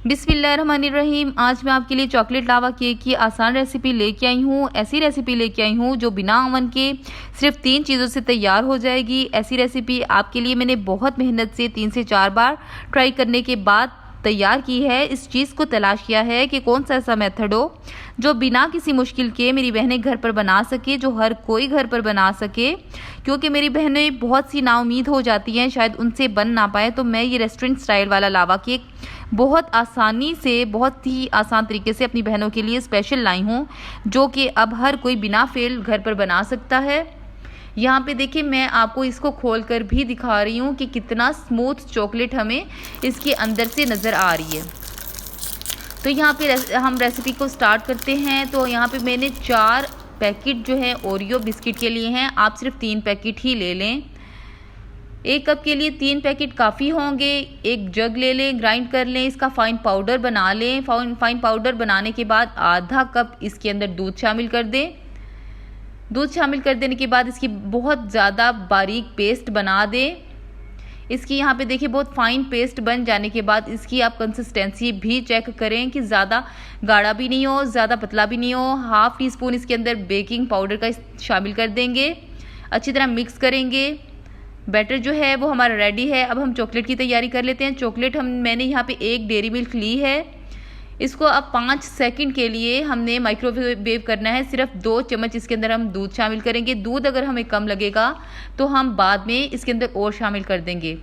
बिस्मिल्लाहिर्रहमानिर्रहीम। आज मैं आपके लिए चॉकलेट लावा केक की आसान रेसिपी लेके आई हूँ। ऐसी रेसिपी लेके आई हूँ जो बिना ओवन के सिर्फ 3 चीज़ों से तैयार हो जाएगी। ऐसी रेसिपी आपके लिए मैंने बहुत मेहनत से 3 से 4 बार ट्राई करने के बाद तैयार की है। इस चीज़ को तलाश किया है कि कौन सा ऐसा मेथड हो जो बिना किसी मुश्किल के मेरी बहनें घर पर बना सके, जो हर कोई घर पर बना सके, क्योंकि मेरी बहनें बहुत सी नाउम्मीद हो जाती हैं, शायद उनसे बन ना पाए। तो मैं ये रेस्टोरेंट स्टाइल वाला लावा केक बहुत आसानी से, बहुत ही आसान तरीके से अपनी बहनों के लिए स्पेशल लाई हूँ, जो कि अब हर कोई बिना फेल घर पर बना सकता है। यहाँ पे देखिए, मैं आपको इसको खोल कर भी दिखा रही हूँ कि कितना स्मूथ चॉकलेट हमें इसके अंदर से नज़र आ रही है। तो यहाँ पे हम रेसिपी को स्टार्ट करते हैं। तो यहाँ पे मैंने 4 पैकेट जो है ओरियो बिस्किट के लिए हैं। आप सिर्फ 3 पैकेट ही ले लें। 1 कप के लिए 3 पैकेट काफ़ी होंगे। एक जग ले लें, ग्राइंड कर लें, इसका फाइन पाउडर बना लें। फाइन पाउडर बनाने के बाद आधा कप इसके अंदर दूध शामिल कर दें। दूध शामिल कर देने के बाद इसकी बहुत ज़्यादा बारीक पेस्ट बना दें। इसकी यहाँ पे देखिए बहुत फाइन पेस्ट बन जाने के बाद इसकी आप कंसिस्टेंसी भी चेक करें कि ज़्यादा गाढ़ा भी नहीं हो, ज़्यादा पतला भी नहीं हो। हाफ़ टी स्पून इसके अंदर बेकिंग पाउडर का शामिल कर देंगे। अच्छी तरह मिक्स करेंगे। बैटर जो है वो हमारा रेडी है। अब हम चॉकलेट की तैयारी कर लेते हैं। चॉकलेट मैंने यहाँ पे 1 डेयरी मिल्क ली है। इसको अब 5 सेकंड के लिए हमने माइक्रोवेव करना है। सिर्फ 2 चम्मच इसके अंदर हम दूध शामिल करेंगे। दूध अगर हमें कम लगेगा तो हम बाद में इसके अंदर और शामिल कर देंगे।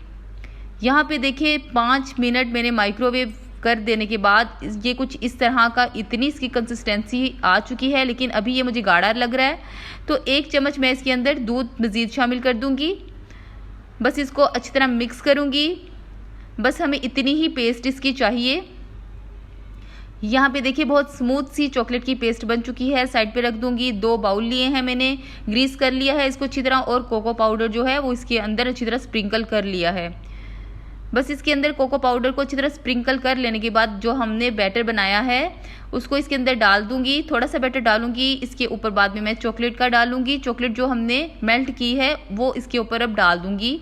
यहाँ पे देखिए 5 मिनट मैंने माइक्रोवेव कर देने के बाद ये कुछ इस तरह का, इतनी इसकी कंसिस्टेंसी आ चुकी है, लेकिन अभी ये मुझे गाढ़ा लग रहा है। तो 1 चम्मच मैं इसके अंदर दूध मज़ीद शामिल कर दूँगी। बस इसको अच्छी तरह मिक्स करूँगी। बस हमें इतनी ही पेस्ट इसकी चाहिए। यहाँ पे देखिए बहुत स्मूथ सी चॉकलेट की पेस्ट बन चुकी है। साइड पे रख दूंगी। 2 बाउल लिए हैं मैंने, ग्रीस कर लिया है इसको अच्छी तरह, और कोको पाउडर जो है वो इसके अंदर अच्छी तरह स्प्रिंकल कर लिया है। बस इसके अंदर कोको पाउडर को अच्छी तरह स्प्रिंकल कर लेने के बाद जो हमने बैटर बनाया है उसको इसके अंदर डाल दूंगी। थोड़ा सा बैटर डालूंगी, इसके ऊपर बाद में मैं चॉकलेट का डालूंगी। चॉकलेट जो हमने मेल्ट की है वो इसके ऊपर अब डाल दूंगी।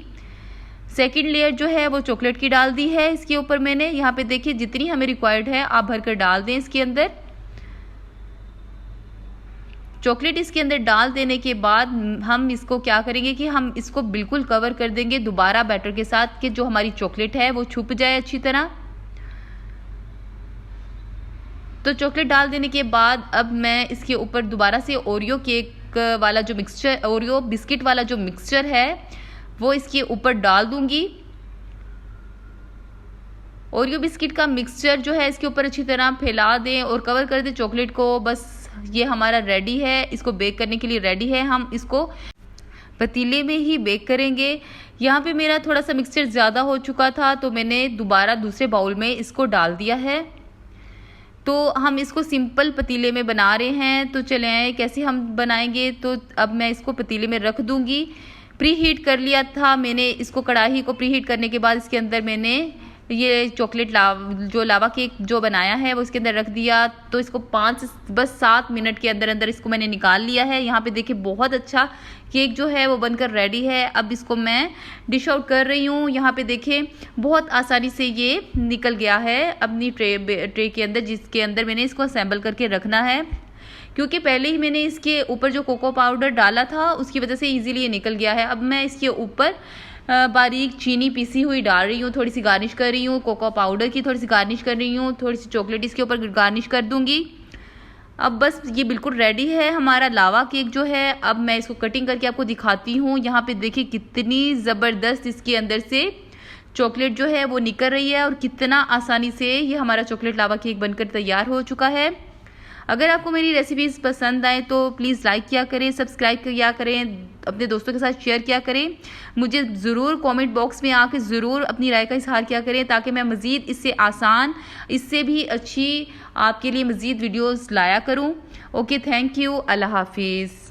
सेकेंड लेयर जो है वो चॉकलेट की डाल दी है इसके ऊपर मैंने। यहाँ पे देखिए जितनी हमें रिक्वायर्ड है आप भरकर डाल दें इसके अंदर। चॉकलेट इसके अंदर डाल देने के बाद हम इसको क्या करेंगे कि हम इसको बिल्कुल कवर कर देंगे दोबारा बैटर के साथ, कि जो हमारी चॉकलेट है वो छुप जाए अच्छी तरह। तो चॉकलेट डाल देने के बाद अब मैं इसके ऊपर दोबारा से ओरियो केक वाला जो मिक्सचर, ओरियो बिस्किट वाला जो मिक्सचर है वो इसके ऊपर डाल दूंगी। ओरियो बिस्किट का मिक्सचर जो है इसके ऊपर अच्छी तरह फैला दें और कवर कर दें चॉकलेट को। बस ये हमारा रेडी है, इसको बेक करने के लिए रेडी है। हम इसको पतीले में ही बेक करेंगे। यहाँ पे मेरा थोड़ा सा मिक्सचर ज़्यादा हो चुका था तो मैंने दोबारा दूसरे बाउल में इसको डाल दिया है। तो हम इसको सिंपल पतीले में बना रहे हैं। तो चले आए कैसे हम बनाएंगे। तो अब मैं इसको पतीले में रख दूंगी। प्री हीट कर लिया था मैंने इसको, कढ़ाई को प्री हीट करने के बाद इसके अंदर मैंने ये चॉकलेट लावा केक जो बनाया है वो इसके अंदर रख दिया। तो इसको 7 मिनट के अंदर अंदर इसको मैंने निकाल लिया है। यहाँ पे देखिए बहुत अच्छा केक जो है वो बनकर रेडी है। अब इसको मैं डिश आउट कर रही हूँ। यहाँ पे देखिए बहुत आसानी से ये निकल गया है अपनी ट्रे के अंदर, जिसके अंदर मैंने इसको असेंबल करके रखना है, क्योंकि पहले ही मैंने इसके ऊपर जो कोको पाउडर डाला था उसकी वजह से इजीली ये निकल गया है। अब मैं इसके ऊपर बारीक चीनी पीसी हुई डाल रही हूँ, थोड़ी सी गार्निश कर रही हूँ, कोको पाउडर की थोड़ी सी गार्निश कर रही हूँ, थोड़ी सी चॉकलेट इसके ऊपर गार्निश कर दूंगी। अब बस ये बिल्कुल रेडी है हमारा लावा केक जो है। अब मैं इसको कटिंग करके आपको दिखाती हूँ। यहाँ पे देखिए कितनी ज़बरदस्त इसके अंदर से चॉकलेट जो है वो निकल रही है और कितना आसानी से ये हमारा चॉकलेट लावा केक बनकर तैयार हो चुका है। अगर आपको मेरी रेसिपीज़ पसंद आए तो प्लीज़ लाइक किया करें, सब्सक्राइब किया करें, अपने दोस्तों के साथ शेयर किया करें। मुझे ज़रूर कमेंट बॉक्स में आके ज़रूर अपनी राय का इजहार किया करें, ताकि मैं मज़ीद इससे आसान, इससे भी अच्छी आपके लिए मज़ीद वीडियोज़ लाया करूँ। Okay, thank you. अल्लाह हाफिज़।